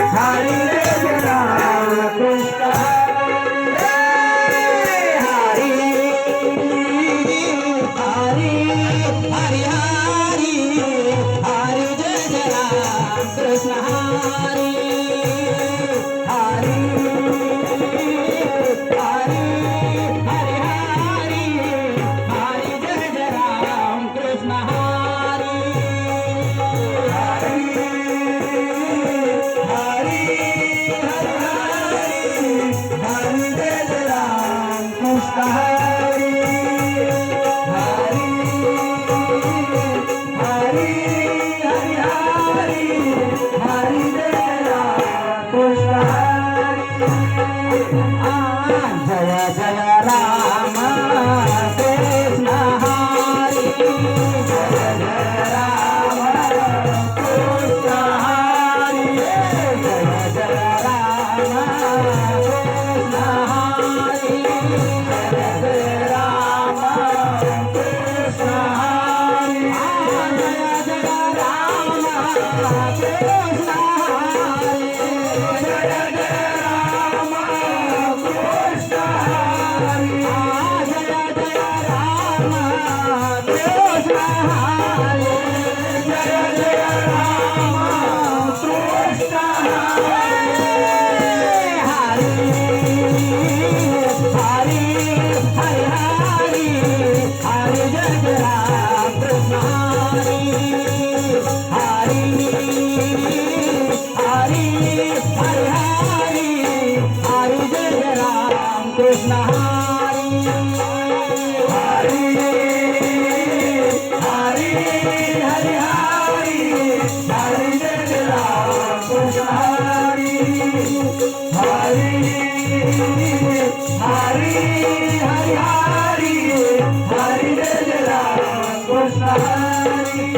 हरी जय राम कृष्ण हरी हरी हरी हरी हरी जय राम कृष्ण हरी हरी हरी हरी हरी हरी जय राम कृष्ण हरी हरी हरी हरी जय राम कृष्ण हरी हरी हरी हरी हरी जय राम कृष्ण हरी जय जय राम कृष्ण हरी जय जय राम कृष्ण हरी जय जय राम कृष्ण हरी जय जय राम कृष्ण हरी जय जय राम कृष्ण हरी जय जय राम कृष्ण हरी जय जय राम कृष्ण हरी जय जय राम कृष्ण हरी हरी हरी हरी हरी हरी जय जय राम कृष्ण हरी हरी हरी हरी हरी जय जय राम कृष्ण हरी हरी हरी हरी हरी जय जय राम कृष्ण हरी हरी हरी हरी हरी जय जय राम कृष्ण हरी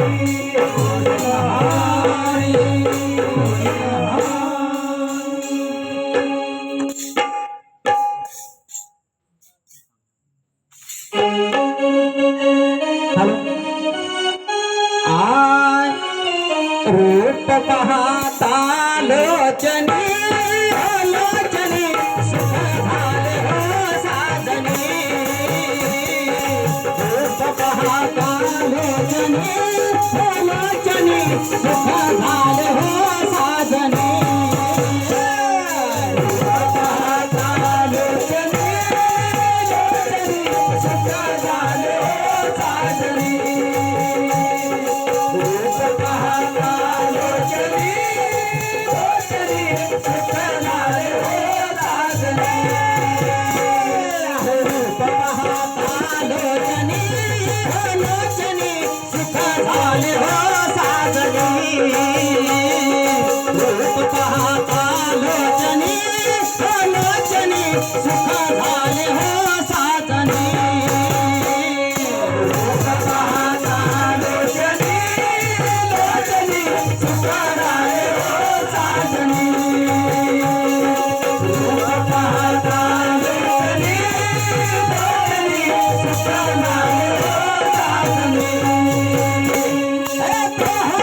रूप पाहता लोचनी लोचनी सुख झाले हो साधनी रूप पाहता लोचनी लोचनी सुख झाले हो साधनी रूप पाहता लोचनी लोचनी सुख झाले हो साधनी रूप पाहता लोचनी लोचनी सुख झाले हो साधनी रूप पाहता लोचनी लोचनी सुख झाले हो साधनी रूप पाहता लोचनी लोचनी सुख झाले हो साधनी रूप पाहता लोचनी लोचनी सुख झाले हो साधनी रूप पाहता लोचनी लोचनी सुख झाले हो साधनी हे प्रभु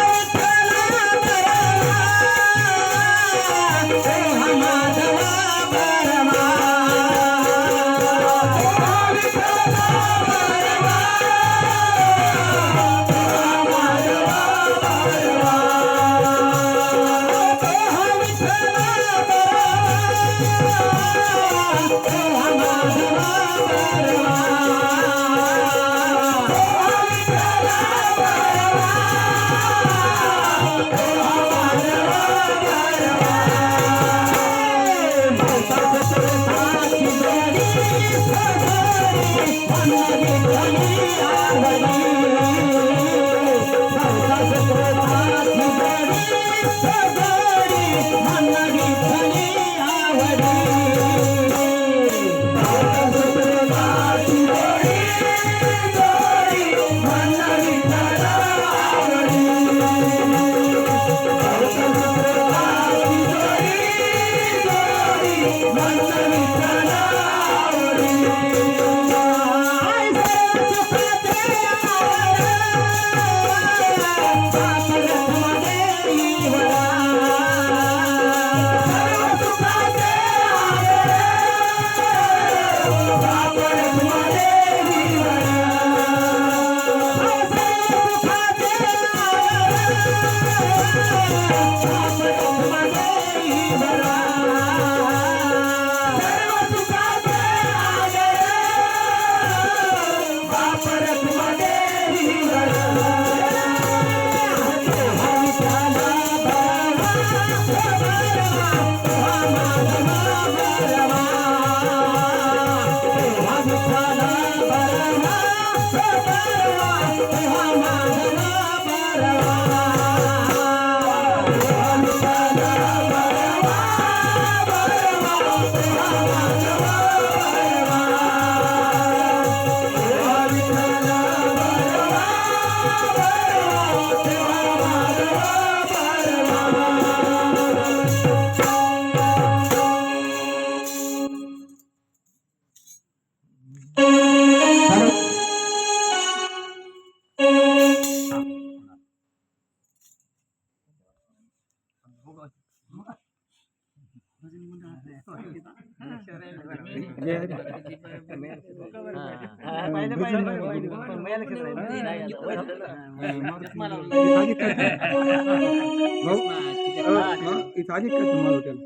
भरवा सर्व सुखाचे आगर बाप रखुमा देवी भरवा इथं आधी काय तुम्हाला होटेल